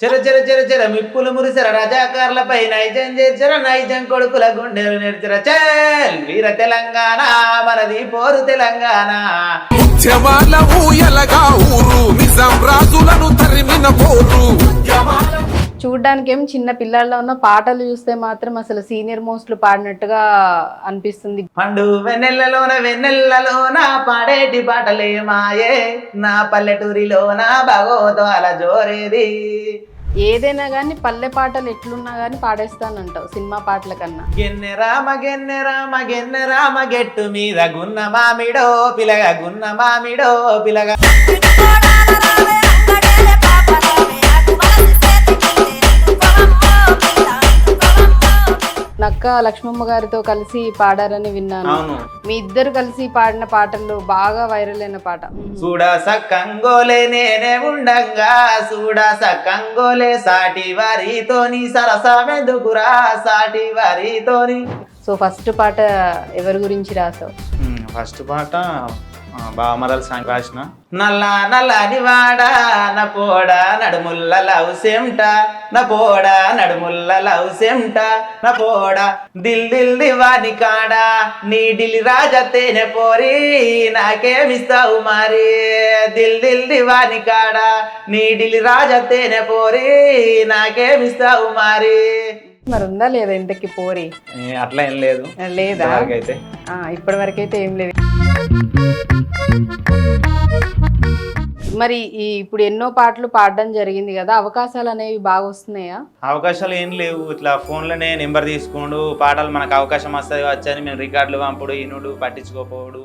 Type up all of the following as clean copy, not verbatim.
చెర చెర చెర చెర మిప్పులు మురిసెర రజాకార్లపై నైజం చేర్చర నైజం కొడుకుల గుండెలు నెరిచెర చల్ వీర తెలంగాణ మనది పోరు తెలంగాణ. ఉద్యమాల ఊయలగా ఊరు నిజాం రాజులను తరిమిన పోరు. చూడ్డానికి ఏం చిన్న పిల్లల్లో ఉన్న పాటలు చూస్తే మాత్రం అసలు సీనియర్ మోస్ట్లు పాడినట్టుగా అనిపిస్తుంది. పండు వెన్నెల్లలోన పాడేటి పాటలే మాయే నా పల్లెటూరిలోన భగవతాల జోరేది. ఏదైనా కానీ పల్లె పాటలు ఎట్లున్నా కానీ పాడేస్తానంటావు సినిమా పాటల కన్నా. గెన్నె రామ గెట్టు మీద గున్న మామిడో పిలగ గున్న మామిడో పిలగ. నక్క లక్ష్మమ్మ గారితో కలిసి పాడారని విన్నాను. మీ ఇద్దరు కలిసి పాడిన పాటలు బాగా వైరల్ అయిన పాట చూడా సక్కంగోలే నేనే ఉండంగా చూడా సక్కంగోలే సాటి వారితోని సరసమెందుకురా సాటి వారితోని. సో ఫస్ట్ పాట ఎవరి గురించి రాసావు? ఫస్ట్ పాట బామరల్ సాంగ్ రాసిన. నల్లని వాడా నా పోడా నడుముల్ల లౌసెంట నా పోడా నడుముల్ల లౌసెంట నా పోడా దిల్ దివాని కాడా నీ ఢిల్లీ రాజా తేనె పోరి నాకేమిస్తావు మరి. దిల్ దివాని కాడా నీ ఢిల్లీ రాజా తేనె పోరి నాకేమిస్తావు మరి. మరి ఉందా లేదా ఇంతకి పోరి? అట్లా ఏం లేదు. లేదా అయితే ఇప్పటి వరకైతే ఏం లేదు. మరి ఇప్పుడు ఎన్నో పాటలు పాడడం జరిగింది కదా, అవకాశాలు అనేవి బాగా వస్తున్నాయా? అవకాశాలు ఏం లేవు. ఇట్లా ఫోన్లోనే నెంబర్ తీసుకోండు పాటలు మనకు అవకాశం వస్తుంది వచ్చని మేము రికార్డులు పంపుడు ఈనుడు పట్టించుకోపోవడు.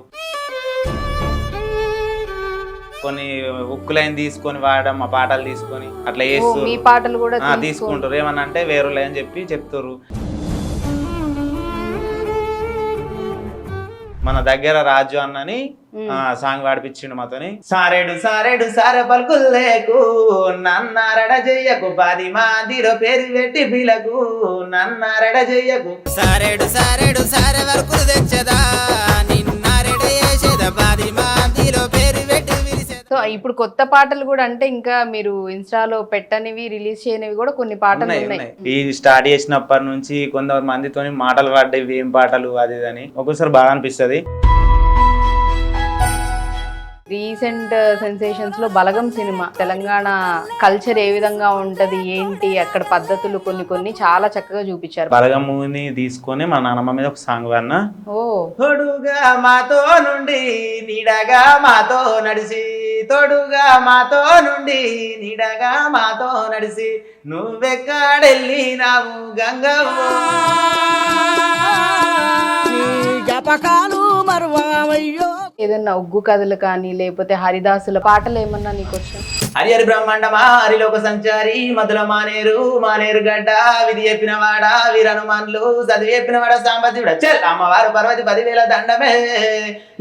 కొన్ని ఉక్కులైన తీసుకొని వాడడం మా పాటలు తీసుకొని అట్లా చేస్తారు. మీ పాటలు కూడా తీసుకుంటారు. ఏమన్నా అంటే వేరే అని చెప్పి చెప్తారు. మన దగ్గర రాజు అన్నని సాంగ్ పాడిపించిండు మాతోని. సారెడు సారెడు సారె పలుకులు లేకు నన్నారడ చెయ్యకు 10 మందిలో పేరు పెట్టి పిలకు నన్నారడ చెయ్యకు. సారెడు సారెడు సారె వరకులు తెచ్చదా నిన్నారెడ చేసేదా 10 మందిలో పేరు పెట్టి పిలిచేదా. సో ఇప్పుడు కొత్త పాటలు కూడా అంటే ఇంకా మీరు ఇన్స్టాలో పెట్టనివి రిలీజ్ చేయనివి కూడా కొన్ని పాటలు ఉన్నాయి. ఈ స్టార్ట్ చేసినప్పటి నుంచి కొంతమందితో మాటలు పడ్డాయి ఏం పాటలు అది అని ఒక్కోసారి బాగా అనిపిస్తుంది. రీసెంట్ సెన్సేషన్స్ లో బలగం సినిమా తెలంగాణ కల్చర్ ఏ విధంగా ఉంటది ఏంటి అక్కడ పద్ధతులు కొన్ని చాలా చక్కగా చూపించారు. బలగం మూవీని తీసుకొని మా నాన్నమ్మ మీద ఒక సాంగ్ వాడినా. తోడుగా మాతో నుండి నీడగా మాతో నడిచి తోడుగా మాతో నుండి నీడగా మాతో నడిచి నువ్వెక్కడెళ్ళినావు గంగవ్వ జ్ఞాపకాలు మరువయ్యో. ఏదన్నా ఉగ్గు కథలు కానీ లేకపోతే హరిదాసుల పాటలు ఏమన్నా నీకు వచ్చా? హరి బ్రహ్మాండమా హరిలోక సంచారి మధుల మానేరు గడ్డ విధి చెప్పిన వాడ వీరనుమాన్లు చదివి చెప్పిన వాడ సాంబశివుడ చెల్ అమ్మవారు పర్వతి 10,000 దండమే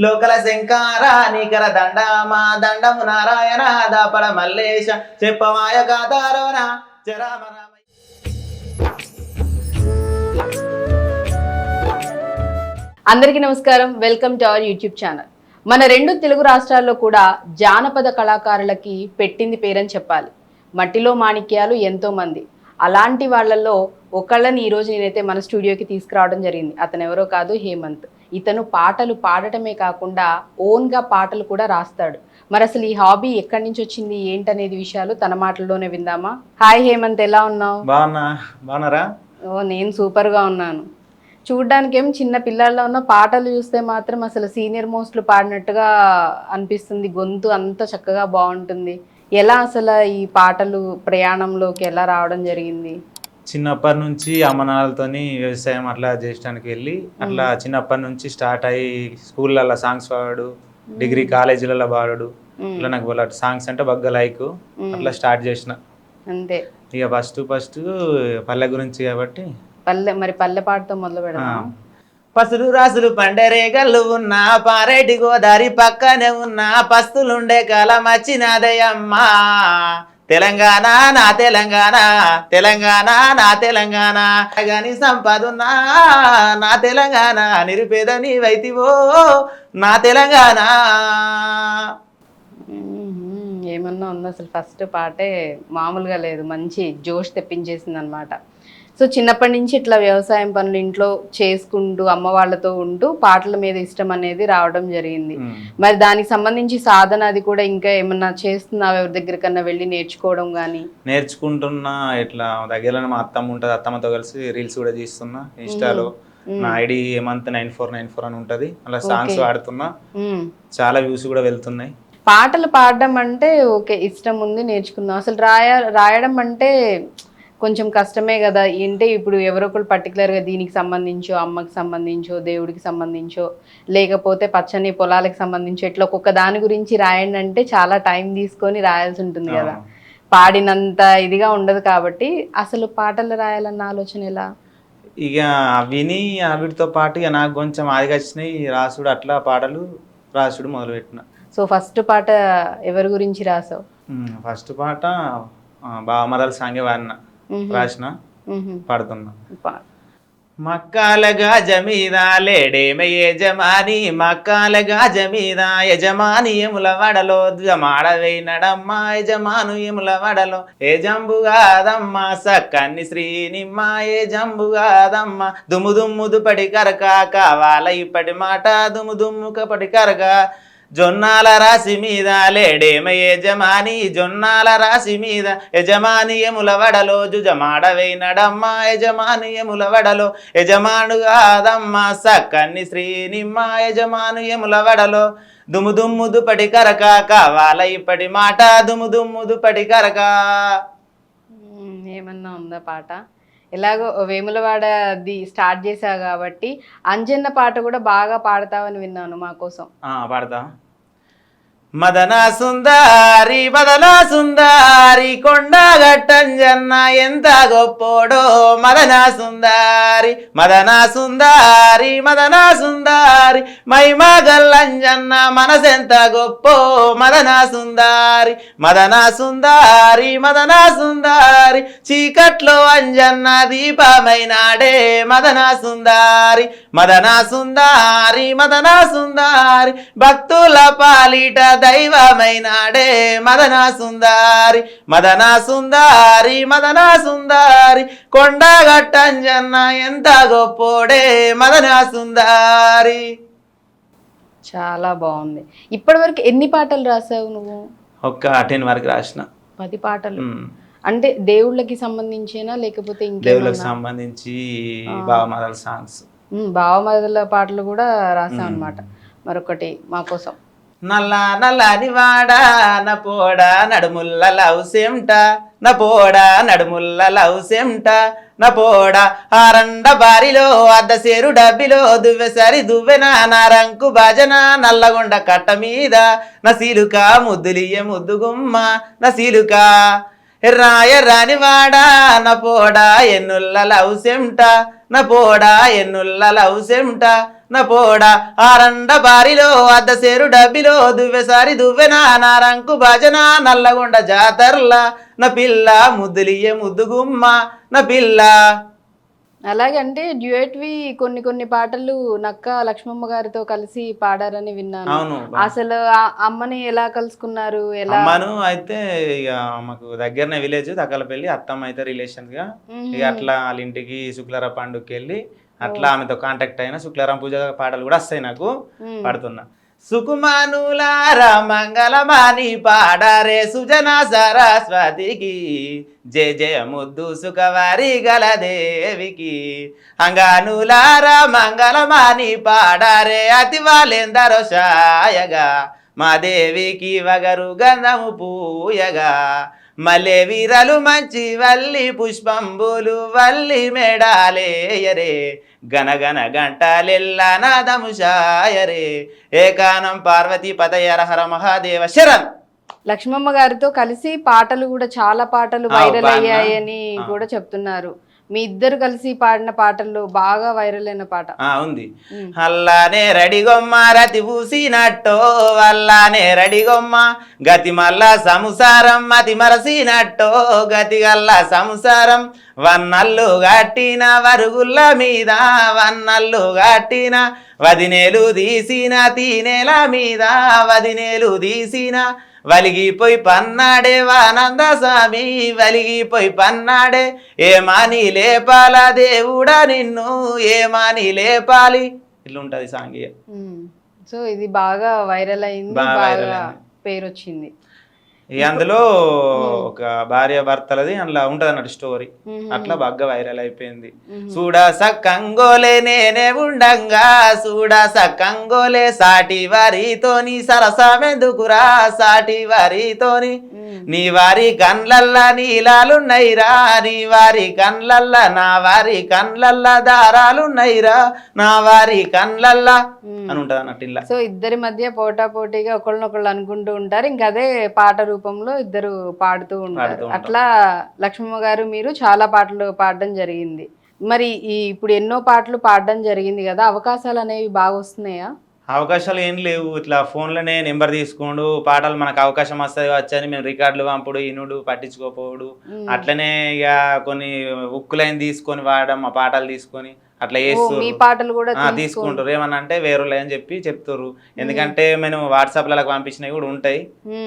లోకల శంకార నీకర దండ మా దండము నారాయణ దాపడ మల్లేశ చెప్పమాయ కాతారోన చరామరామ. అందరికీ నమస్కారం, welcome to our YouTube channel. మన 2 తెలుగు రాష్ట్రాల్లో కూడా జానపద కళాకారులకి పెట్టింది పేరని చెప్పాలి. మట్టిలో మాణిక్యాలు ఎంతో మంది. అలాంటి వాళ్ళల్లో ఒకళ్ళని ఈరోజు నేనైతే మన స్టూడియోకి తీసుకురావడం జరిగింది. అతను ఎవరో కాదు, హేమంత్. ఇతను పాటలు పాడటమే కాకుండా ఓన్గా పాటలు కూడా రాస్తాడు. మరి అసలు ఈ హాబీ ఎక్కడి నుంచి వచ్చింది ఏంటనేది విషయాలు తన మాటల్లోనే విందామా? హాయ్ హేమంత్, ఎలా ఉన్నావు? బాగున్నారా? నేను సూపర్గా ఉన్నాను. చూడ్డానికి ఏం చిన్న పిల్లల్లో ఉన్న పాటలు చూస్తే మాత్రం అసలు సీనియర్ మోస్ట్లు పాడినట్టుగా అనిపిస్తుంది. గొంతు అంత చక్కగా బాగుంటుంది. ఎలా అసలు ఈ పాటలు ప్రయాణంలోకి ఎలా రావడం జరిగింది? చిన్నప్పటి నుంచి అమ్మనాలతోని వ్యవసాయం అట్లా చేయడానికి వెళ్ళి అట్లా చిన్నప్పటి నుంచి స్టార్ట్ అయ్యి స్కూళ్ళల్లో సాంగ్స్ పాడు, డిగ్రీ కాలేజీలలో పాడు. అట్లా నాకు సాంగ్స్ అంటే బాగా లైక్ అట్లా స్టార్ట్ చేసిన అంతే. ఇక ఫస్ట్ పల్లె గురించి కాబట్టి పల్లె పాటతో మొదలు పెడదాం. పసులు రాసులు పండరేగల్లు ఉన్న పారేటి గోదారి పక్కనే ఉన్న పస్తులుండే కాలం వచ్చినదయమ్మా తెలంగాణ నా తెలంగాణ తెలంగాణ నా తెలంగాణ గాని సంపదున్నా నా తెలంగాణ నిరుపేద నీవైతివో నా తెలంగాణ. ఏమన్నా ఉందో అసలు ఫస్ట్ పాటే మామూలుగా లేదు, మంచి జోష్ తెప్పించేసింది అనమాట. సో చిన్నప్పటి నుంచి ఇట్లా వ్యవసాయం పనులు ఇంట్లో చేసుకుంటూ అమ్మ వాళ్ళతో ఉంటూ పాటల మీద ఇష్టం అనేది రావడం జరిగింది. మరి దానికి సంబంధించి సాధన అది కూడా ఇంకా ఏమన్నా చేస్తున్నావు, ఎవరి దగ్గర కన్నా వెళ్ళి నేర్చుకోవడం కానీ? నేర్చుకుంటున్నా. ఇట్లా దగ్గరలో మా అత్తమ్మ ఉంటుంది, అత్తమ్మతో కలిసి రీల్స్ కూడా తీస్తున్నా ఇన్స్టాలో. నా ఐడి హేమంత్ 9494 అని ఉంటది, అలా సాంగ్స్ వాడుతున్నా. చాలా వ్యూస్ కూడా వెళ్తున్నాయి. పాటలు పాడడం అంటే ఓకే, ఇష్టం ఉంది, నేర్చుకున్నాం. అసలు రాయడం అంటే కొంచెం కష్టమే కదా. ఏంటి ఇప్పుడు ఎవరో ఒకరు పర్టికులర్గా దీనికి సంబంధించో, అమ్మకి సంబంధించో, దేవుడికి సంబంధించో, లేకపోతే పచ్చని పొలాలకు సంబంధించో, ఇట్లా ఒక్కొక్క దాని గురించి రాయండి అంటే చాలా టైం తీసుకొని రాయాల్సి ఉంటుంది కదా. పాడినంత ఇదిగా ఉండదు కాబట్టి అసలు పాటలు రాయాలన్న ఆలోచన ఎలా? ఇక విని వీటితో పాటు ఇక నాకు కొంచెం ఆదిగా వచ్చినాయి రాసుడు, అట్లా పాటలు రాసుడు మొదలుపెట్టిన. సో ఫస్ట్ పాట ఎవరి గురించి రాసావు? ఫస్ట్ పాట బావమరాల సాంగే వాడిన, రాసిన, పాడుతున్నా. మక్కాల గాజ మీద లేడేమ యజమాని, మక్కాల గాజ మీద యజమాని ఎముల వడలో మాడవేనడమ్మ, యజమాను ఎముల వడలో ఏ జంబుగాదమ్మ, సక్కన్ని శ్రీనిమ్మ ఏ జంబుగాదమ్మ, దుమ్ము దుమ్ము దుపడి కరక కావాల ఇప్పటి మాట, దుమ్ము దుమ్ము కపటి కరక, జొన్నాల రాశి మీద లేడేమ యజమాని, జొన్నాల రాశి మీద యజమాని ఎముల వడలో జుజమాడవేనడమ్మ, యజమాని ఎముల వడలో యజమాను కాదమ్మ, సక్కన్ని శ్రీనిమ్మ యజమాను ఎముల వడలో దుమ్ము దుమ్ము దుపటి కరక కావాల ఇప్పటి మాట, దుమ్ము దుమ్ము దుపటి కరక. ఏమన్నా ఉందా పాట? ఎలాగో వేములవాడది స్టార్ట్ చేసావు కాబట్టి అంజన్న పాట కూడా బాగా పాడతావని విన్నాను మా కోసం. పాడతా. మదన సుందారి మదన సుందారి కొండగట్టంజన్న ఎంత గొప్పోడో, మదన సుందారి మదన సుందారి మదన సుందారి మైమా గల్లంజన్న మనసెంత గొప్పో, మదన సుందారి మదన సుందారి మదన సుందారి చీకట్లో అంజన్న దీపమైనాడే, మదన సుందారి మదన సుందారి మదన సుందారి భక్తుల పాలిట దైవమైనాడే, మదన సుందారి మదన సుందారి మదన సుందారి కొండగట్టంజన్న ఎంత గొప్పోడే, మదన సుందారి. చాలా బాగుంది. ఇప్పటి వరకు ఎన్ని పాటలు రాసావు నువ్వు? ఒక్క 10 వరకు రాసిన. 10 పాటలు అంటే దేవుళ్ళకి సంబంధించేనా లేకపోతే దేవుళ్ళకి సంబంధించి బావమరాల సాంగ్స్, బావమరదల పాటలు కూడా రాసావు అనమాట. మరొకటి మా కోసం. నల్ల నల్లని వాడా నా పోడా నడుముల్ల లౌసెంట, నా పోడా నడుముల్ల లౌసెంట, నా పోడా ఆరండ బారిలో అద్ద సేరు డబ్బిలో దువ్వెసరి దువ్వెన నారంకు భజన నల్లగొండ కట్ట మీద నా సీలుక ముద్దులియ ముద్దుగుమ్మ, నా సీలుక రాయ రానివాడా నా పోడా ఎన్నుల్ల లౌసెంట, నా పోడా ఎన్నుల్ల లౌసెంట, నా పోడా ఆరండ బారిలో అద్ద సేరు డబ్బిలో దువ్వెసారి దువ్వెన నారంకు భజన నల్లగొండ జాతర్ల నా పిల్ల ముద్దులియ ముద్దుగుమ్మ, నా పిల్ల. అలాగే అంటే డ్యూయట్వి కొన్ని పాటలు నక్క లక్ష్మమ్మ గారితో కలిసి పాడారని విన్నాను. అసలు అమ్మని ఎలా కలుసుకున్నారు? ఎలా? అమ్మను అయితే ఇక మాకు దగ్గరనే విలేజ్ తక్కలపల్లి, అత్తమ్మ అయితే రిలేషన్స్ గా ఇక అట్లా వాళ్ళ ఇంటికి శుక్లార పండుగకి వెళ్ళి అట్లా ఆమెతో కాంటాక్ట్ అయినా. శుక్లారం పూజ పాటలు కూడా వస్తాయి నాకు, పాడుతున్నా. సుకుమానులారా మంగళమాని పాడారే సుజన సరస్వతికి, జయ జయ ముద్దు సుఖవారి గలదేవికి, అంగానులారా మంగళమాని పాడారే అతివాలేందరో షాయగా, మా దేవికి వగరు గంధము పూయగా, మల్లె వీరలు మంచి వల్లి పుష్పంబులు వల్లి మెడాలేయరే, గనగన గంటలెల్ల నాదము షాయరే, ఏకానం పార్వతీ పదయర హర మహాదేవ శరణ్. లక్ష్మమ్మ గారితో కలిసి పాటలు కూడా చాలా పాటలు వైరల్ అయ్యాయని కూడా చెప్తున్నారు. మీ ఇద్దరు కలిసి పాడిన పాటల్లో బాగా వైరల్ అయిన పాట ఉంది. అల్లానే రెడిగొమ్మ రతి పూసినట్టో, అల్లానే రెడిగొమ్మ గతి మల్ల సంసారం మతి మరసినట్టో, గతి గల్ల సంసారం వన్నల్లు గట్టిన వరుగుల్ల మీద, వన్నల్లు గట్టిన వదినేలు తీసిన తీనేల మీద, వదినేలు తీసిన వలిగిపోయి పన్నాడే వానంద స్వామి వలిగిపోయి పన్నాడే ఏమాని లేపాల దేవుడా నిన్ను ఏమాని లేపాలి ఇట్లా ఉంటది సాంగ్ ఇక. సో ఇది బాగా వైరల్ అయింది, బాగా viral బాగా అయింది. పేరు వచ్చింది. ఇక అందులో ఒక భార్య భర్తలది అందులో ఉంటది అన్నట్టు స్టోరీ, అట్లా బాగా వైరల్ అయిపోయింది. చూడా సక్కంగోలే నేనే ఉండంగా చూడా సక్కంగోలే సాటి వారితోని సరసమెందుకురా సాటి వారితోని నీ వారి కండ్లల్లా నీలాలున్నైరా నీ వారి కండ్లల్లా నా వారి కండ్లల్లా దారాలున్నైరా నా వారి కండ్లల్లా అని ఉంటది అన్నట్టు ఇలా. సో ఇద్దరి మధ్య పోటాపోటీగా ఒకళ్ళనొకళ్ళు అనుకుంటూ ఉంటారు, ఇంకా అదే పాట రూపంలో ఇద్దరు పాడుతూ ఉంటారు. అట్లా లక్ష్మమ్మ గారు మీరు చాలా పాటలు పాడడం జరిగింది. మరి ఇప్పుడు ఎన్నో పాటలు పాడడం జరిగింది కదా, అవకాశాలు అనేవి బాగా వస్తున్నాయా? అవకాశాలు ఏం లేవు, ఇట్లా ఫోన్లోనే నెంబర్ తీసుకోండు పాటలు మనకు అవకాశం వస్తుంది వచ్చని మేము రికార్డులు పంపుడు ఇనుడు పట్టించుకోపోడు, అట్లనే ఇక కొన్ని ఉక్కులైన తీసుకొని వాడడం ఆ పాటలు తీసుకొని అట్లా మీ చేస్తారు. పాటలు కూడా తీసుకుంటారు ఏమన్నా అంటే వేరే అని చెప్పి చెప్తారు. ఎందుకంటే మేము వాట్సాప్లకు పంపించినవి కూడా ఉంటాయి,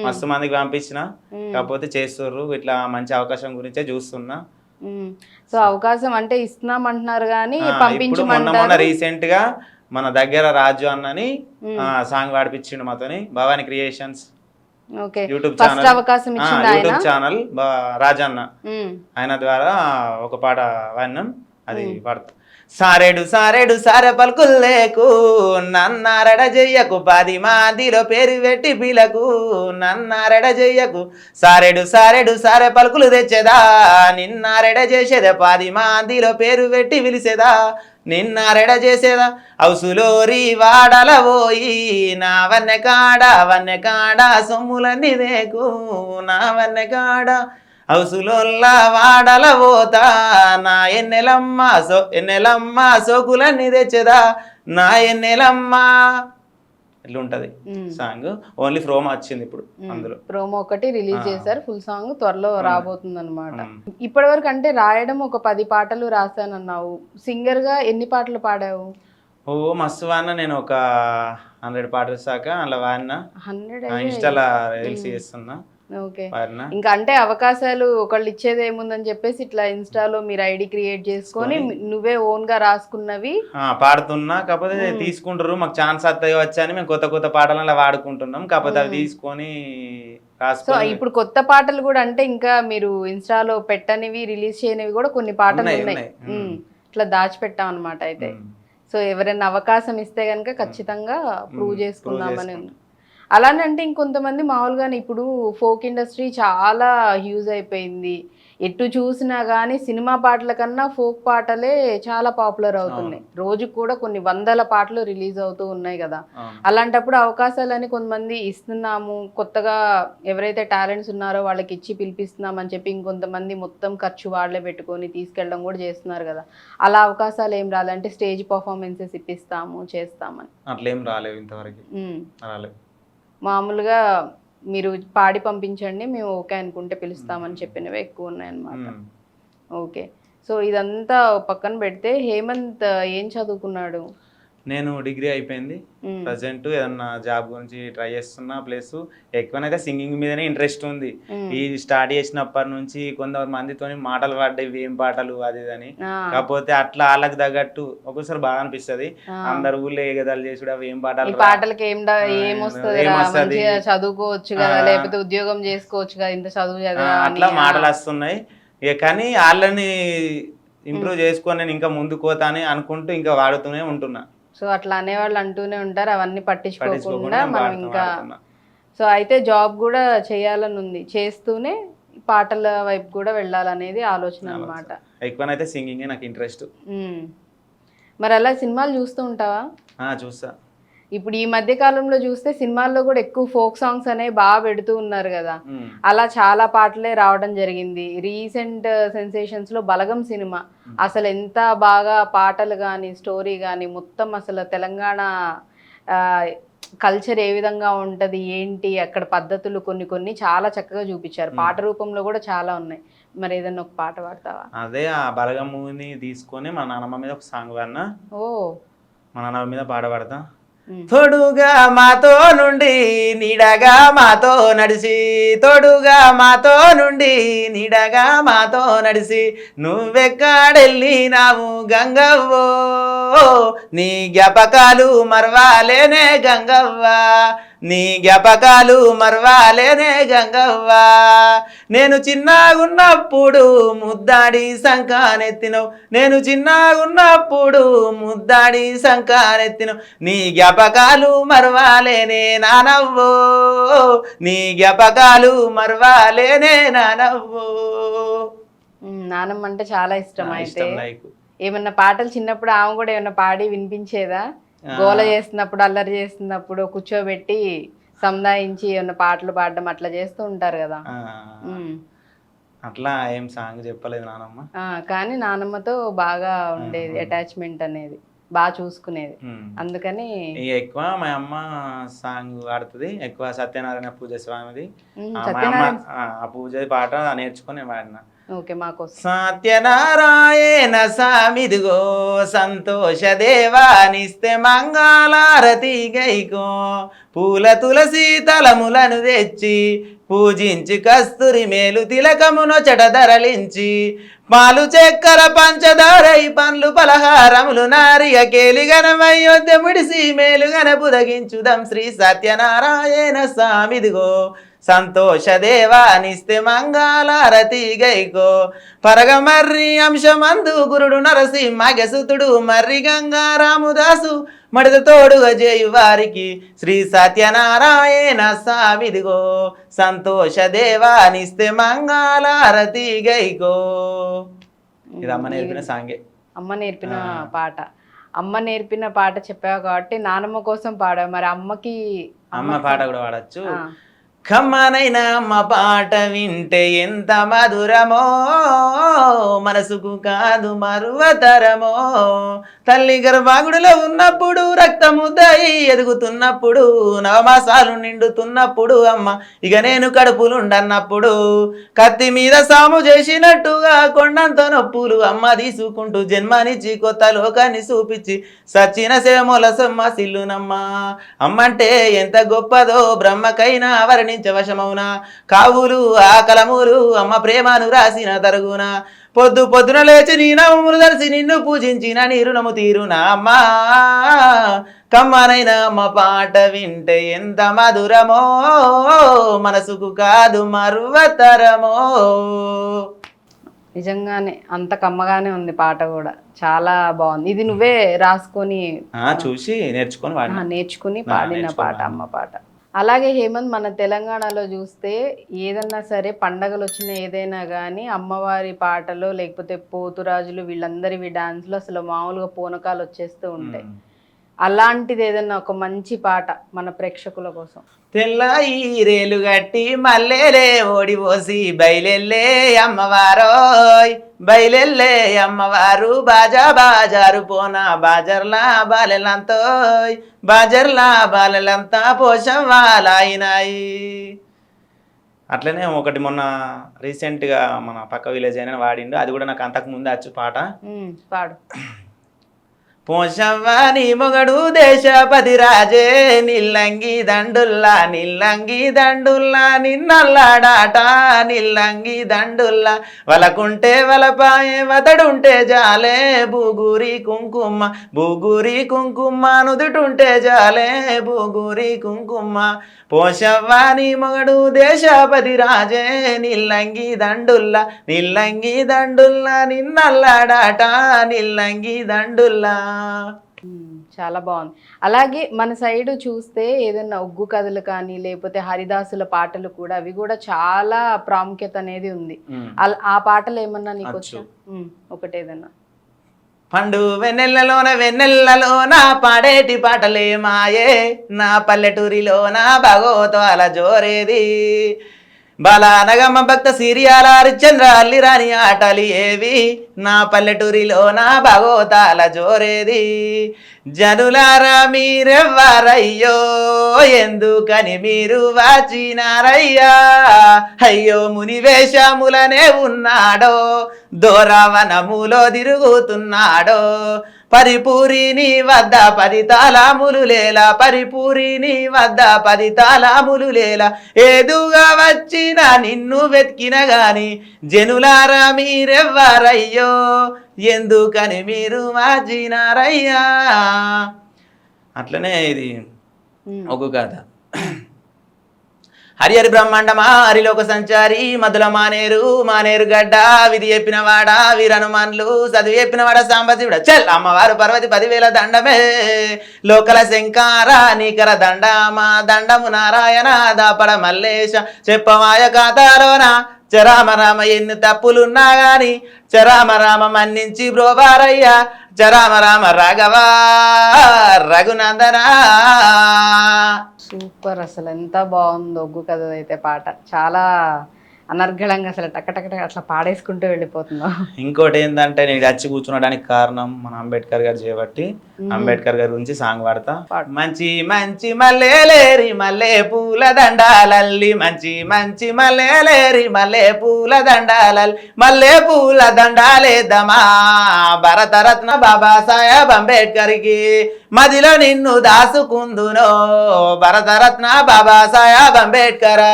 మస్తు మందికి పంపించిన, కాకపోతే చేస్తారు. ఇట్లా మంచి అవకాశం గురించే చూస్తున్నా. సో అవకాశం అంటే ఇస్తున్నాం అంటున్నారు కానీ ఇప్పుడు మొన్న రీసెంట్ గా మన దగ్గర రాజు అన్నని సాంగ్ పాడిపించిండు మాతోని, Bhavani creations YouTube channel Rajanna ఆయన ద్వారా ఒక పాట వాడినాం, అది పాడుతాం. సారెడు సారెడు సారె పలుకులు లేకు నన్నారెడ చెయ్యకు 10 మందిలో పేరు పెట్టి పిలకు నన్నారెడ చెయ్యకు సారెడు సారెడు సారె పలుకులు తెచ్చేదా నిన్నారెడ చేసేదా 10 మందిలో పేరు పెట్టి పిలిచేదా నిన్నారెడ చేసేదా అవుసులోరి వాడల పోయి నా వన్నె కాడ సొమ్ములన్నీ దేకు నా వన్నె కాడ హౌసులోల్లా వాడల పోతా నా ఎన్నెలమ్మ సోకులన్నీ తెచ్చదా నా ఎన్నెలమ్మ ఇట్లా ఉంటది సాంగ్. ఓన్లీ ప్రోమో వచ్చింది ఇప్పుడు, అందులో ప్రోమో ఒకటి రిలీజ్ చేశారు, ఫుల్ సాంగ్ త్వరలో రాబోతుంది అనమాట. ఇప్పటి వరకు అంటే రాయడం ఒక 10 పాటలు రాశానన్నావు, సింగర్ గా ఎన్ని పాటలు పాడావు? ఓ మస్తు వాడినా నేను, ఒక 100 పాటలు సాక అలా వాడినా. 100 ఇన్స్టాలో రీల్స్ చేస్తున్నా. ఓకే, ఇంకా అంటే అవకాశాలు ఒకళ్ళు ఇచ్చేది ఏముందని చెప్పేసి ఇట్లా ఇన్స్టాలో మీరు ఐడి క్రియేట్ చేసుకొని నువ్వే ఓన్ గా రాసుకున్నవి పాడుతున్నా. కాకపోతే తీసుకుంటారు, మాకు ఛాన్స్ వస్తాయి వచ్చని మేము కొత్త కొత్త పాటలు అలా వాడుకుంటున్నాం. కాకపోతే అవి తీసుకొని సో ఇప్పుడు కొత్త పాటలు కూడా అంటే ఇంకా మీరు ఇన్స్టాలో పెట్టనివి రిలీజ్ చేయనివి కూడా కొన్ని పాటలు ఉన్నాయి, ఇట్లా దాచిపెట్టాం అనమాట. అయితే సో ఎవరైనా అవకాశం ఇస్తే కనుక ఖచ్చితంగా ప్రూవ్ చేసుకుందామని. అలానే అంటే ఇంకొంతమంది మామూలుగానే ఇప్పుడు ఫోక్ ఇండస్ట్రీ చాలా హ్యూజ్ అయిపోయింది, ఎటు చూసినా కానీ సినిమా పాటల కన్నా ఫోక్ పాటలే చాలా పాపులర్ అవుతున్నాయి. రోజుకు కూడా కొన్ని 100 పాటలు రిలీజ్ అవుతూ ఉన్నాయి కదా. అలాంటప్పుడు అవకాశాలని కొంతమంది ఇస్తున్నాము, కొత్తగా ఎవరైతే టాలెంట్స్ ఉన్నారో వాళ్ళకి ఇచ్చి పిలిపిస్తున్నాం అని చెప్పి ఇంకొంతమంది మొత్తం ఖర్చు వాళ్ళే పెట్టుకొని తీసుకెళ్ళడం కూడా చేస్తున్నారు కదా. అలా అవకాశాలు ఏం రాలంటే స్టేజ్ పర్ఫార్మెన్సెస్ ఇప్పిస్తాము చేస్తామని అట్లేం రాలేవు ఇంతవరకు. రాలేవు, మామూలుగా మీరు పాడి పంపించండి మేము ఓకే అనుకుంటే పిలుస్తామని చెప్పినవే ఎక్కువ ఉన్నాయన్నమాట. ఓకే, సో ఇదంతా పక్కన పెడితే హేమంత్ ఏం చదువుకున్నాడు? నేను డిగ్రీ అయిపోయింది, ప్రజెంట్ ఏదన్నా జాబ్ గురించి ట్రై చేస్తున్నా. ప్లస్ ఎక్కువనైతే సింగింగ్ మీదనే ఇంట్రెస్ట్ ఉంది. ఈ స్టార్ట్ చేసినప్పటి నుంచి కొంతమందితో మాటలు పడ్డాయి, ఏం పాటలు అది అని. కాకపోతే అట్లా వాళ్ళకి తగ్గట్టు ఒక్కోసారి బాగా అనిపిస్తుంది, అందరు ఊళ్ళో ఎగదాలు చేసుడు అవి ఏం పాటలు, పాటలకి ఏమొస్తుంది చదువుకోవచ్చు కదా, లేకపోతే ఉద్యోగం చేసుకోవచ్చు కదా, ఇంత చదువు అట్లా మాటలు వస్తున్నాయి. కానీ వాళ్ళని ఇంప్రూవ్ చేసుకొని నేను ఇంకా ముందుకు పోతా అని అనుకుంటూ ఇంకా వాడుతూనే ఉంటున్నా. సో అట్లా అనేవాళ్ళు అంటూనే ఉంటారు, అవన్నీ పట్టించుకోకుండా మనం ఇంకా. సో అయితే జాబ్ కూడా చేయాలని ఉంది, చేస్తూనే పాటల వైపు కూడా వెళ్ళాలనేది ఆలోచన అన్నమాట. ఎక్కువనైతే సింగింగ్ నాకు ఇంట్రెస్ట్. మరి అలా సినిమాలు చూస్తూ ఉంటావా? చూస్తా. ఇప్పుడు ఈ మధ్య కాలంలో చూస్తే సినిమాల్లో కూడా ఎక్కువ ఫోక్ సాంగ్స్ అనేవి బాగా పెడుతూ ఉన్నారు కదా, అలా చాలా పాటలే రావడం జరిగింది. రీసెంట్ సెన్సేషన్స్ లో బలగం సినిమా అసలు ఎంత బాగా పాటలు కానీ స్టోరీ కానీ మొత్తం అసలు తెలంగాణ కల్చర్ ఏ విధంగా ఉంటది ఏంటి అక్కడ పద్ధతులు కొన్ని చాలా చక్కగా చూపించారు. పాట రూపంలో కూడా చాలా ఉన్నాయి. మరి ఏదన్నా ఒక పాట పాడతావా? అదే ఆ బలగం మూవీని తీసుకొని మా నాన్నమ్మ మీద ఒక సాంగ్ పాడినా. ఓ, మా నాన్నమ్మ మీద పాట పాడతా. తోడుగా మాతో నుండి నీడగా మాతో నడిచి తోడుగా మాతో నుండి నీడగా మాతో నడిచి నువ్వెక్కడెళ్ళినావు గంగవ్వో నీ జ్ఞాపకాలు మరవాలేనే గంగవ్వ నీ జ్ఞాపకాలు మరవాలేనే గంగవ్వ నేను చిన్నగున్నప్పుడు ముద్దాడి సంకానెత్తినవు నేను చిన్నగున్నప్పుడు ముద్దాడి సంకానెత్తినవు నీ జ్ఞాపకాలు మరవాలేనే నానవ్వో నీ జ్ఞాపకాలు మరవాలేనే నానవ్వో. నానమ్మ అంటే చాలా ఇష్టం. అయితే ఇష్టం నాకు. ఏమన్నా పాటలు చిన్నప్పుడు ఆమె కూడా ఏమన్నా పాడి వినిపించేదా? గోల చేస్తున్నప్పుడు అల్లరి చేస్తున్నప్పుడు కూర్చోబెట్టి సముదాయించి ఏమన్నా పాటలు పాడడం అట్లా చేస్తూ ఉంటారు కదా. అట్లా ఏం సాంగ్ చెప్పలేదు నానమ్మ. కానీ నానమ్మతో బాగా ఉండేది అటాచ్మెంట్ అనేది, బాగా చూసుకునేది. అందుకని ఎక్కువ మా అమ్మ సాంగ్ పాడుతుంది ఎక్కువ. సత్యనారాయణ పూజ స్వామిది ఆ పూజ పాట నేర్చుకుని వాడిన. ఓకే, మాకోసం సత్యనారాయణ స్వామిదిగో సంతోష దేవానిస్తే మంగళారతి గైకో పూల తులసి తలములను తెచ్చి పూజించి కస్తూరి మేలు తిలకమును చెడదరలించి పాలు చక్కెర పంచదారై పండ్లు పలహారములు నారియ కేలిగనమయ్యొద్ద ముడిసి మేలుగన బుదగించుదం శ్రీ సత్యనారాయణ స్వామిదిగో సంతోష దేవానిస్తే మంగళారతి గైకో పరగమర్రి అంశమందు గురుడు నరసింహగసుతుడు మర్రి గంగారాముదాసు మడత తోడుగా చేయు వారికి శ్రీ సత్యనారాయణ స్వామిదిగో సంతోష దేవానిస్తే మంగళారతి గైకో. ఇది అమ్మ నేర్పిన సాంగే. అమ్మ నేర్పిన పాట. అమ్మ నేర్పిన పాట చెప్పావు కాబట్టి నానమ్మ కోసం పాడావు. మరి అమ్మకి అమ్మ పాట కూడా పాడచ్చు. కమ్మనైనా అమ్మ పాట వింటే ఎంత మధురమో మనసుకు కాదు మరువతరమో తల్లి గర్భాగుడిలో ఉన్నప్పుడు రక్తముద్దయి ఎదుగుతున్నప్పుడు నవమాసాలు నిండుతున్నప్పుడు అమ్మ ఇక నేను కడుపులుండన్నప్పుడు కత్తి మీద సాము చేసినట్టుగా కొండంత నొప్పులు అమ్మ తీసుకుంటూ జన్మనిచ్చి కొత్త లోకాన్ని చూపించి సచ్చిన సేమల సొమ్మ సిల్లునమ్మా. అమ్మంటే ఎంత గొప్పదో బ్రహ్మకైనా వర్ణించవశమౌనా కావులు ఆ కలములు అమ్మ ప్రేమను రాసిన తరుగునా పొద్దు పొద్దున లేచి నీ నవములు దర్శి నిన్ను పూజించిన నీ రుణము తీరునా అమ్మా. కమ్మనైనా అమ్మ పాట వింటే ఎంత మధురమో మనసుకు కాదు మరువతరమో. నిజంగానే అంత కమ్మగానే ఉంది పాట కూడా, చాలా బాగుంది. ఇది నువ్వే రాసుకొని చూసి నేర్చుకుని పాడిన పాట, అమ్మ పాట. అలాగే హేమంత్, మన తెలంగాణలో చూస్తే ఏదన్నా సరే పండగలు వచ్చిన ఏదైనా కానీ అమ్మవారి పాటలు లేకపోతే పోతురాజులు వీళ్ళందరివి డాన్స్లు అసలు మామూలుగా పూనకాలు వచ్చేస్తూ ఉంటాయి. అలాంటిది ఏదన్నా ఒక మంచి పాట మన ప్రేక్షకుల కోసం. తెల్ల ఈరేలు గట్టి మల్లెలే ఓడిపోసి బయలెల్లే అమ్మవారోయ్ బయలెల్లే అమ్మవారు బాజా బాజారు పోనా బాజర్లా బాలెలంతోయ్ బాజర్లా బాలెలంతా పోషవాలాయినాయి. అట్లనే ఒకటి మొన్న రీసెంట్గా మన పక్క విలేజ్ అయినా వాడిండు, అది కూడా నాకు అంతకు ముందే వచ్చు పాట. పాడు. పోషవ్వాని మొగడు దేశపతి రాజే నిల్లంగి దండుల్లా నిల్లంగి దండుల్లా నిన్నల్లాడాట నిల్లంగి దండుల్లా వలకుంటే వలపాయే వదడుంటే జాలే బూగురి కుంకుమ బూగురి కుంకుమ నుదుటుంటే జాలే బూగురి కుంకుమ. పోషవ్వాని మొగడు దేశపతి రాజే నిల్లంగి దండుల్లా నిల్లంగి దండుల్లా నిన్నల్లాడాట నిల్లంగి దండుల్లా. చాలా బాగుంది. అలాగే మన సైడ్ చూస్తే ఏదైనా ఒగ్గు కథలు కానీ లేకపోతే హరిదాసుల పాటలు కూడా, అవి కూడా చాలా ప్రాముఖ్యత అనేది ఉంది. ఆ పాటలు ఏమన్నా నీకు వచ్చా? ఒకటేదన్నా. పండు వెన్నెలలోన పాడేటి పాటలే మాయే నా పల్లెటూరిలోన భగవతాల జోరేది బాలానగమ్మ భక్త సిరియాల హరిశ్చంద్ర అల్లి రాని ఆటలు ఏవి నా పల్లెటూరిలో నా భగవతాల జోరేది. జనులారా మీరెవ్వరయ్యో ఎందుకని మీరు వాచినారయ్యా అయ్యో మునివేషములనే ఉన్నాడో దోరావనములో తిరుగుతున్నాడో పరిపూరి నీ వద్ద 10 తాళములు లేలా పరిపూరి నీ వద్ద 10 తాళములు లేలా ఏదుగా వచ్చిన నిన్ను వెతికిన గాని జనులారా మీరెవ్వరయ్యో ఎందుకని మీరు మార్చినారయ్యా. అట్లనే ఇది ఒక కథ. హరి బ్రహ్మాండమా హరిలోక సంచారి మధుల మానేరు గడ్డ విధి చెప్పినవాడ వీరనుమాన్లు చదువు చెప్పినవాడ సాంబశివుడ చల్ అమ్మవారు పర్వతి 10,000 దండమే లోకల శంకార నీకర దండమా దండము నారాయణ దాపడ మల్లేశ చెప్పమాయ ఖాతాలోన చరామ రామ ఎన్ని తప్పులున్నా గాని చరామ రామ మన్నించి బ్రోవారయ్యా చరామ రామ రాఘవా రఘునందనా. సూపర్, అసలు ఎంత బాగుందో ఒగ్గు కథ అయితే పాట. చాలా అనర్గళంగా అసలు టకటక అట్లా పాడేసుకుంటూ వెళ్ళిపోతుందో. ఇంకోటి ఏంటంటే నేను వచ్చి కూర్చునడానికి కారణం మన అంబేద్కర్ గారు చేయబట్టి అంబేద్కర్ గారి గురించి సాంగ్ పాడతా. మంచి మంచి మల్లెలేరి మల్లె పూల దండాలల్లి మంచి మంచి మల్లెలేరి మల్లె పూల దండాలల్లి మల్లె పూల దండాలేద్దామా భారతరత్న బాబాసాహెబ్ అంబేద్కర్కి మదిలో నిన్ను దాసుకుందునో భారతరత్న బాబాసాహెబ్ అంబేద్కర్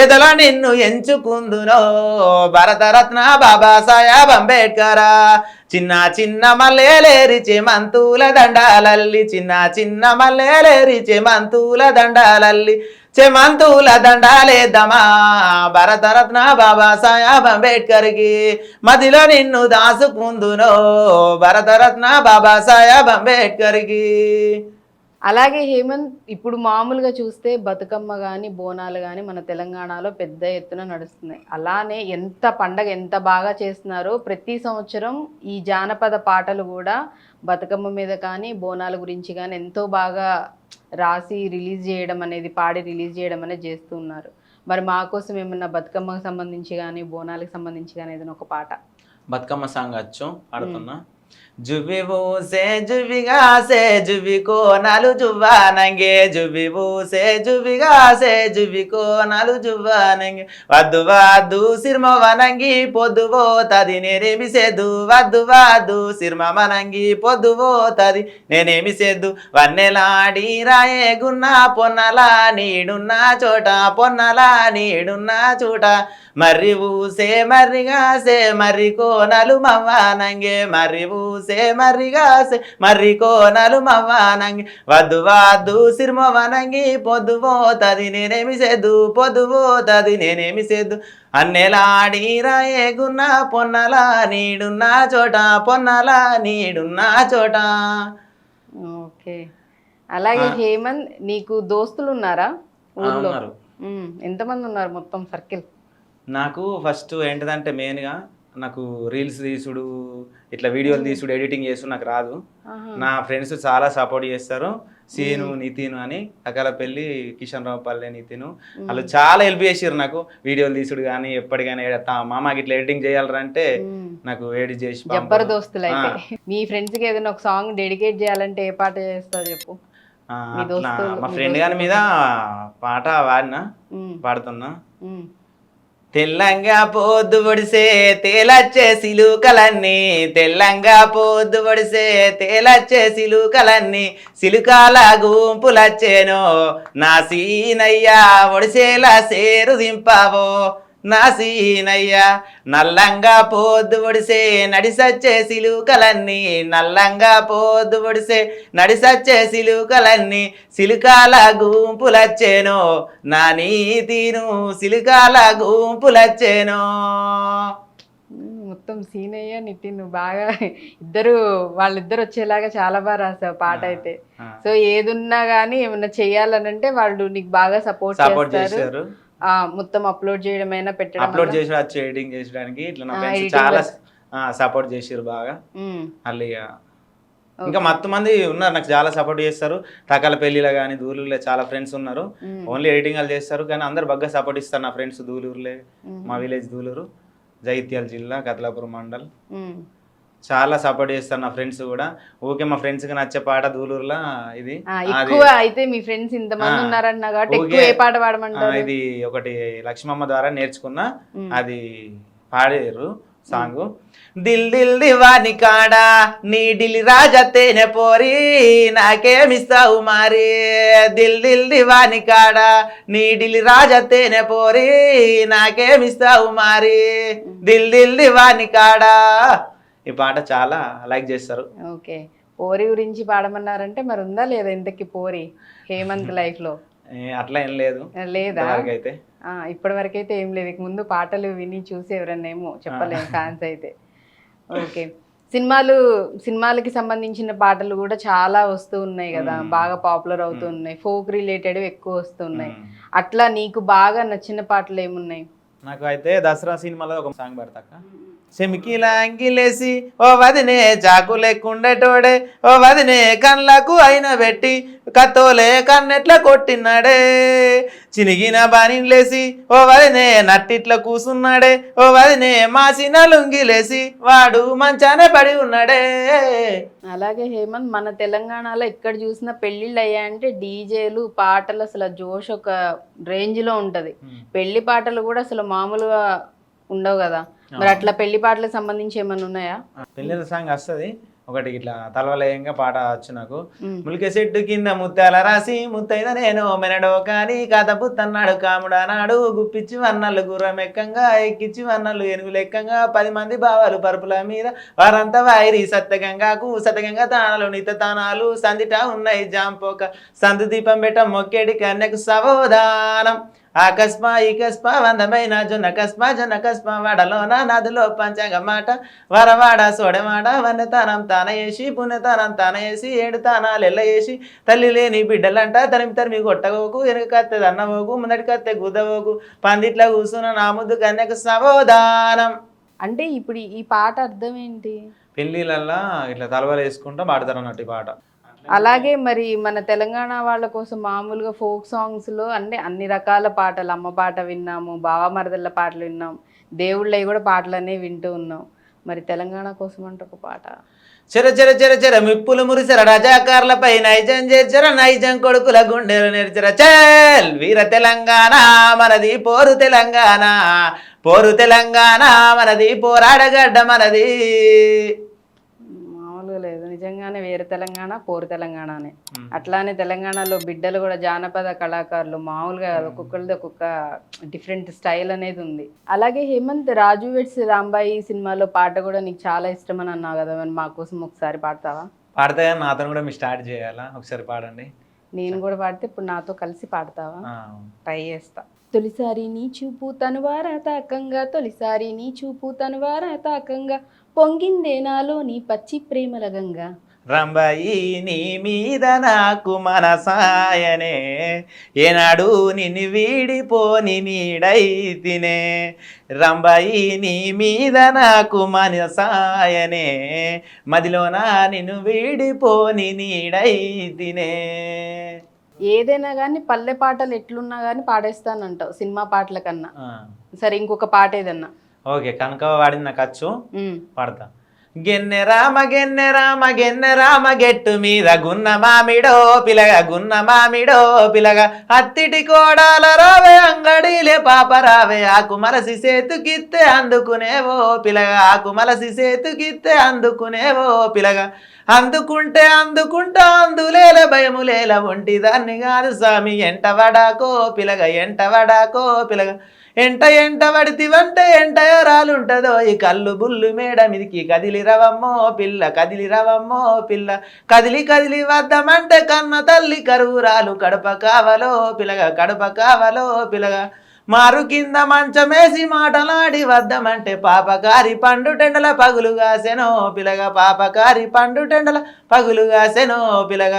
ఎదలో నిన్ను ఎంచుకుందునో భారతరత్న బాబాసాహెబ్ అంబేద్కర్ చిన్న చిన్న మల్లెలేరి చెమంతుల దండాలల్లి చిన్న చిన్న మల్లెలేరి చెమంతుల దండాలల్లి చెమంతుల దండాలేద్దామా భారతరత్న బాబాసాహెబ్ అంబేద్కర్కి మదిలో నిన్ను దాసుకుందునో భారతరత్న బాబాసాహెబ్ అంబేద్కర్కి. అలాగే హేమంత్, ఇప్పుడు మామూలుగా చూస్తే బతుకమ్మ కానీ బోనాలు కానీ మన తెలంగాణలో పెద్ద ఎత్తున నడుస్తున్నాయి. అలానే ఎంత పండగ ఎంత బాగా చేస్తున్నారో ప్రతి సంవత్సరం ఈ జానపద పాటలు కూడా బతుకమ్మ మీద కానీ బోనాల గురించి కానీ ఎంతో బాగా రాసి రిలీజ్ చేయడం అనేది, పాడి రిలీజ్ చేయడం అనేది చేస్తూ ఉన్నారు. మరి మా కోసం ఏమన్నా బతుకమ్మకు సంబంధించి కానీ బోనాలకు సంబంధించి కానీ ఏదైనా ఒక పాట? బతుకమ్మ సాంగ్ వచ్చు పాడుతున్నా. జుబి బూసే జుబిగాసే జుబి కోనలు జువ్వానంగే జుబి బూసే జుబిగాసే జుబి కోనలు జువ్వానంగే వద్దు వద్దు సిర్మ వనంగి పొద్దు పోతది నేనేమి సేద్దు వద్దు వద్దు సిర్మ వనంగి పొద్దు పోతది నేనేమి సేద్దు వన్నెలాడి రాయే గున్నా పొన్నలా నీడున్న చోట పొన్నలా నీడున్న చోట మర్రి ఊసే మర్రిగాసే మర్రి కోనలు మవ్వానంగే మర్రి ఊసే మర్రిగాసే మర్రి కోనలు మవ్వానంగి వద్దు వద్దు సిర్మ వనంగి పొద్దు పోతది నేనేమి సేద్దు పొద్దు పోతది నేనేమి సేద్దు అన్నెలాడి రాయే గున్న పొన్నలా నీడున్న చోట పొన్నలా నీడున్న చోట. ఓకే. అలాగే హేమంత్, నీకు దోస్తులు ఉన్నారా ఊళ్ళో? ఎంతమంది ఉన్నారు మొత్తం సర్కిల్? నాకు ఫస్ట్ ఏంటిదంటే మెయిన్గా నాకు రీల్స్ తీసుడు ఇట్లా వీడియోలు తీసుడు ఎడిటింగ్ చేసుడు నాకు రాదు. నా ఫ్రెండ్స్ చాలా సపోర్ట్ చేస్తారు. సీను నితిన్ అని అకలపల్లి కిషన్ రావుపల్లి నితిన్ వాళ్ళు చాలా హెల్ప్ చేసారు నాకు వీడియోలు తీసుడు కానీ ఎప్పటికైనా మామకి ఇట్లా ఎడిటింగ్ చేయాలంటే నాకు ఎడిట్ చేసి జబర్దస్తులు. అయితే మీ ఫ్రెండ్స్ కి ఏదైనా ఒక సాంగ్ డెడికేట్ చేయాలంటే ఏ పాట చేస్తావు చెప్పు? మా ఫ్రెండ్ గారి మీద పాట పాడుతున్నా. తెల్లంగా పొద్దు పొడిసే తేలచ్చే సిలుకలన్నీ తెల్లంగా పొద్దు పొడిసే తేలచ్చే సిలుకలన్నీ సిలుకాల గుంపులచ్చేనో నా సీనయ్యా ఒడిసేలా సేరు దింపావో నా సీనయ్యా నల్లంగా పొద్దు పొడిసే నడిసచ్చే సిలుకలన్నీ నల్లంగా పొద్దు పొడిసే నడిసచ్చే సిలుకలన్నీ సిలుకాల గుంపులచ్చేనో నా నీతిను సిలుకాల గుంపులచ్చేనో. మొత్తం సీనయ్య నితిన్ బాగా వాళ్ళిద్దరు వచ్చేలాగా చాలా బాగా రాసావు పాట అయితే. సో ఏదున్నా గానీ ఏమన్నా చెయ్యాలనంటే వాళ్ళు నీకు బాగా సపోర్ట్ చేస్తారు. మొత్తం అప్లోడ్ చేయడమైనా పెట్టడం అప్లోడ్ చేసి ఎడిటింగ్ చేసడానికి ఇట్లా నా ఫ్రెండ్స్ చాలా సపోర్ట్ చేసారు బాగా. మళ్ళీ ఇంకా మొత్తం మంది ఉన్నారు నాకు చాలా సపోర్ట్ చేస్తారు. రకాల పెళ్లిలో కానీ దూలూరులో చాలా ఫ్రెండ్స్ ఉన్నారు. ఓన్లీ ఎడిటింగ్ వాళ్ళు చేస్తారు కానీ అందరు బాగా సపోర్ట్ ఇస్తారు నా ఫ్రెండ్స్. దూలూరులే మా విలేజ్ దూలూరు, జగిత్యాల జిల్లా, కతలాపురం మండల్. చాలా సపోర్ట్ చేస్తారు నా ఫ్రెండ్స్ కూడా. ఓకే, మా ఫ్రెండ్స్ కి నచ్చే పాట దూలూరులో ఇది ఎక్కువ. అయితే మీ ఫ్రెండ్స్ ఇంతమంది ఉన్నారన్న కాబట్టి ఎక్కువ ఏ పాట పాడమంటారు? ఇది ఒకటి లక్ష్మమ్మ ద్వారా నేర్చుకున్నా, అది పాడారు. సాంగ్. దిల్ దిల్ దివాని కాడా నీ ఢిల్లీ రాజా తేనె పోరి నాకేమిస్తావు మరి, దిల్ దిల్ దివాని కాడా నీ ఢిల్లీ రాజా తేనె పోరి నాకేమిస్తావు మరి, దిల్ దిల్ దివాని కాడా. ఈ పాట చాలా లైక్ చేస్తారు. ఓకే, పోరి గురించి పాడమన్నారంటే మరి ఉందా లేదా ఇంతకి పోరి హేమంత్ లైఫ్ లో? అట్లా ఏం లేదు లేదా? అయితే ఇప్పటి వరకు అయితే ఏం లేదు. ఇక ముందు పాటలు విని చూసి ఎవరన్నా ఏమో చెప్పలేము ఫ్యాన్స్ అయితే. ఓకే, సినిమాలకి సంబంధించిన పాటలు కూడా చాలా వస్తూ ఉన్నాయి కదా, బాగా పాపులర్ అవుతూ ఉన్నాయి. ఫోక్ రిలేటెడ్ ఎక్కువ వస్తున్నాయి. అట్లా నీకు బాగా నచ్చిన పాటలు ఏమున్నాయి? నాకు అయితే దసరా సినిమాలో ఒక సాంగ్ పడతాక, సెమికిలా అంగిలేసి ఓ వదినే చాకు లెక్కుండేటోడే, ఓ వదినే కళ్ళకు అయిన పెట్టి కత్తోలే కన్నెట్ల కొట్టినాడే, చినిగిన బానిలేసి ఓ వదినే నట్టిట్ల కూసున్నాడే, ఓ వదినే మాసిన లుంగిలేసి వాడు మంచానే పడి ఉన్నాడే. అలాగే హేమంత్, మన తెలంగాణలో ఎక్కడ చూసినా పెళ్ళిళ్ళు అయ్యాయంటే డీజేలు పాటలు అసలు జోష్ ఒక రేంజ్ లో ఉంటది. పెళ్లి పాటలు కూడా అసలు మామూలుగా ఉండవు కదా. మరి అట్లా పెళ్లి పాటలకు సంబంధించి ఏమైనా ఉన్నాయా? పెళ్ళిళ్ళ సాంగ్ వస్తుంది ఒకటి, ఇట్లా తలవలయంగా పాట వచ్చు నాకు. ములికే చెట్టు కింద ముత్యాల రాసి ముత్తైద నేను మెనడో కానీ కథ పుత్తన్నాడు కాముడా నాడు, గుప్పిచ్చి వన్నలు గుర్రం ఎక్కంగా ఎక్కిచ్చి వన్నలు ఏనుగులు ఎక్కంగా 10 మంది బావాలు పరుపుల మీద వారంతా వాయిరి సత్యగంగాకు సత్యగంగా తానాలు నిత తానాలు సందిట ఉన్నాయి జాంపోక సందు దీపం బెట్ట మొక్కేడి కన్యకు సవోదానం, ఆకస్మా ఈ కస్మా వందమైన జొన్న కస్మా వాడలోన నదిలో పంచంగ మాట వరవాడ సోడవాడ వన్నెతానం తాన వేసి పుణ్యతానం తాన వేసి 7 తానాలు ఎల్ల వేసి తల్లి లేని బిడ్డలంట తరిమి కొట్టవోకు వెనుక కత్తె దన్నవోకు ముందటి కత్తె గుద్దవోకు పందిట్లా కూర్చున్న నా ముద్దు కన్యకు సవోదానం. అంటే ఇప్పుడు ఈ పాట అర్థం ఏంటి? పెళ్ళిళ్ళల్లా ఇట్లా తలవలు వేసుకుంటా పాడతారు అన్నట్టు ఈ పాట. అలాగే మరి మన తెలంగాణ వాళ్ళ కోసం మామూలుగా ఫోక్ సాంగ్స్లో అన్ని రకాల పాటలు, అమ్మ పాట విన్నాము, బావ మరదళ్ళ పాటలు విన్నాం, దేవుళ్ళవి కూడా పాటలు అనేవి వింటూ ఉన్నాం. మరి తెలంగాణ కోసం అంటే ఒక పాట. చెర చెర చెర చెర మిప్పులు మురిసెర రజాకార్లపై నైజం చేర్చర నైజం కొడుకుల గుండెలు నెరిచర చల్ వీర తెలంగాణ మనది పోరు తెలంగాణ, పోరు తెలంగాణ మనది పోరాడగడ్డ మనది. లేదు, నిజంగానే వేరే తెలంగాణ పోరు తెలంగాణనే. అట్లానే తెలంగాణలో బిడ్డలు కూడా జానపద కళాకారులు మామూలుగా ఒక్కొక్కరిది ఒక్కొక్క డిఫరెంట్ స్టైల్ అనేది ఉంది. అలాగే హేమంత్, రాజు వెడ్స్ రాంబాయి సినిమాలో పాట కూడా నీకు చాలా ఇష్టం అని అన్నావు కదా, మరి మా కోసం ఒకసారి పాడతావా? పాడతా కానీ నాతో కూడా మీరు స్టార్ట్ చేయాలా, ఒకసారి పాడండి. నేను కూడా పాడితే ఇప్పుడు నాతో కలిసి పాడతావా? ట్రై చేస్తా. తొలిసారి నీ చూపు తనువారా తాకంగా, తొలిసారి నీ చూపు తనువారా తాకంగా, పొంగిందే నాలో నీ పచ్చి ప్రేమల గంగా, రంబాయి నీ మీద నాకు మనసాయనే ఏనాడు నిన్ను వీడిపోని నీడై తినే, రంబాయి నీ మీద నాకు మనసాయనే మదిలోన నిన్ను వీడిపోని నీడై తినే. ఏదైనా కానీ పల్లె పాటలు ఎట్లున్నా కానీ పాడేస్తానంటావు సినిమా పాటల కన్నా. సరే, ఇంకొక పాట ఏదన్నా. ఓకే, కనుక వాడింది నాకు వచ్చు, పాడతా. గెన్నె రామ గెన్నె రామ గెన్నె రామ గెట్టు మీద గున్న మామిడో పిలగ గున్న మామిడో పిలగ అత్తిటి కోడాల రావే అంగడిలే పాప రావే ఆకు మలసి సేతుకిత్తే అందుకునేవో పిలగ ఆకు మలసి సేతుకిత్తే అందుకునేవో పిలగ అందుకుంటే అందుకుంటా అందులేల భయములేల ఒంటి దాన్ని కాదు స్వామి ఎంట వడాకో పిలగ ఎంట వడాకో పిలగ ఎంట వడితివంటే ఎంట రాలుంటదో ఈ కళ్ళు బుల్లు మేడ మీదికి కదిలి రవమ్మో పిల్ల కదిలి రవమ్మో పిల్ల కదిలి కదిలి వద్దామంటే కన్న తల్లి కరువురాలు కడప కావలో పిలగ కడప కావలో పిలగ మారు కింద మంచమేసి మాటలాడి వద్దామంటే పాపకారి పండు టెండల పగులుగాసెనో పిలగ పాపకారి పండు టెండల పగులుగాసెనో పిలగ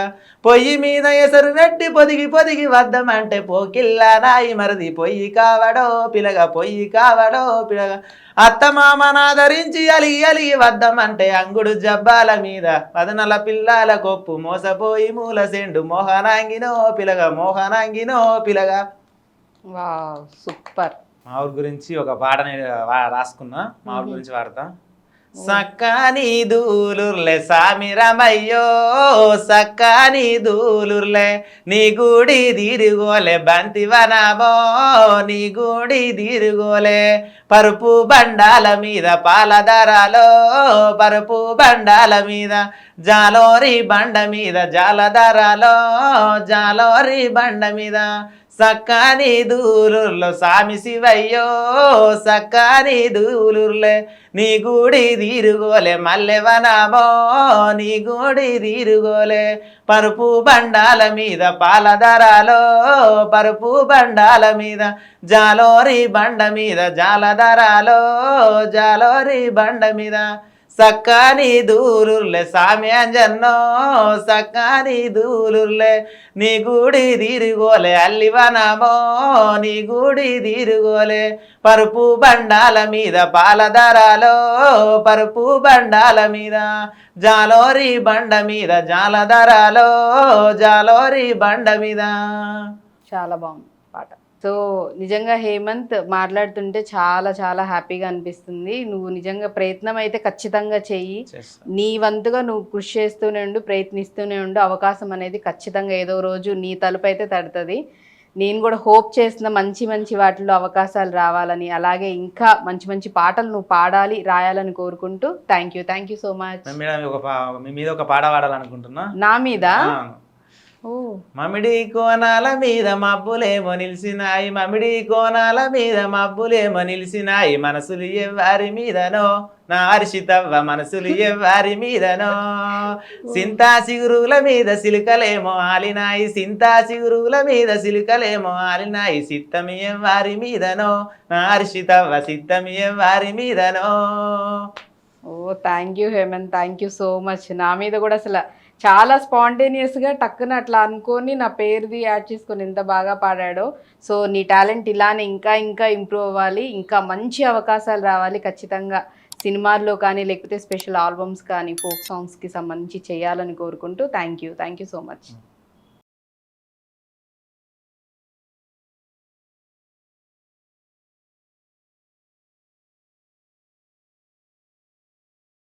పొయ్యి మీద ఎసరు నెట్టి పొదిగి పొదిగి వద్దామంటే పోకిల్లా నాయి మరది పొయ్యి కావడో పిలగ పొయ్యి కావడో పిలగ అత్తమామనాదరించి అలిగి అలిగి వద్దామంటే అంగుడు జబ్బాల మీద పదనల పిల్లల కొప్పు మోసపోయి మూల సెండు మోహనాంగినో పిలగ మోహనాంగినో పిలగ. Wow, super. మా ఊరి గురించి ఒక పాటని రాసుకున్నా, మా ఊరి గురించి వాడతా. సక్కాని దూలుర్లే సామి రమయ్యో సక్కాని దూలుర్లే నీ గుడి తిరుగోలే బంతివనమో నీ గుడి తిరుగోలే పరుపు బండాల మీద పాలధారాలో పరుపు బండాల మీద జాలోరి బండ మీద జాలధారాలో జాలోరి బండ మీద సక్కాని దూలుర్లో సామి శివయ్యో సక్కాని దూలుర్లే నీ గుడి తిరుగోలే మల్లెవనమో నీ గుడి తిరుగోలే పరుపు బండాల మీద పాలధారాలో పరుపు బండాల మీద జాలోరి బండ మీద జాలధారాలో జాలోరి బండ మీద సక్కాని దూలుర్లే సామి అంజన్నో సక్కాని దూలుర్లే నీ గుడి తిరుగోలే అల్లివనమో నీ గుడి తిరుగోలే పరుపు బండాల మీద పాలధారాలో పరుపు బండాల మీద జాలోరి బండ మీద జాలధారాలో జాలోరి బండ మీద. చాలా బాగుంది పాట. సో నిజంగా హేమంత్ మాట్లాడుతుంటే చాలా చాలా హ్యాపీగా అనిపిస్తుంది. నువ్వు నిజంగా ప్రయత్నం అయితే ఖచ్చితంగా చెయ్యి. నీ వంతుగా నువ్వు కృషి చేస్తూనే ఉండు, ప్రయత్నిస్తూనే ఉండు. అవకాశం అనేది ఖచ్చితంగా ఏదో రోజు నీ తలుపు అయితే తడుతుంది. నేను కూడా హోప్ చేస్తున్న మంచి మంచి వాటిలో అవకాశాలు రావాలని, అలాగే ఇంకా మంచి మంచి పాటలు నువ్వు పాడాలి, రాయాలని కోరుకుంటూ థ్యాంక్ యూ సో మచ్. మీ మీద ఒక పాట పాడాలనుకుంటున్నా. నా మీద? మమిడి కోనాల మీద మబ్బులేమో నిలిసినాయి మమిడి కోనాల మీద మబ్బులేమో నిలిసినాయి మనసులు ఎవ్వారి మీదనో నా హర్షితవ్వ మనసులు ఎవ్వారి మీదనో సింతా సిగురుల మీద సిలుకలేమో ఆలినాయి సింతా సిగురుల మీద సిలుకలేమో ఆలినాయి సిత్తమి ఎవ్వారి మీదనో నా హర్షితవ్వ సిత్తమి ఎవ్వారి మీదనో. Oh thank you Hemanth, thank you so much. నా మీద కూడా అసలు చాలా స్పాంటేనియస్గా టక్కున అట్లా అనుకొని నా పేరుది యాడ్ చేసుకొని ఎంత బాగా పాడాడో. సో నీ టాలెంట్ ఇలానే ఇంకా ఇంకా ఇంప్రూవ్ అవ్వాలి, ఇంకా మంచి అవకాశాలు రావాలి ఖచ్చితంగా. సినిమాల్లో కానీ లేకపోతే స్పెషల్ ఆల్బమ్స్ కానీ ఫోక్ సాంగ్స్కి సంబంధించి చేయాలని కోరుకుంటూ థ్యాంక్ యూ సో మచ్.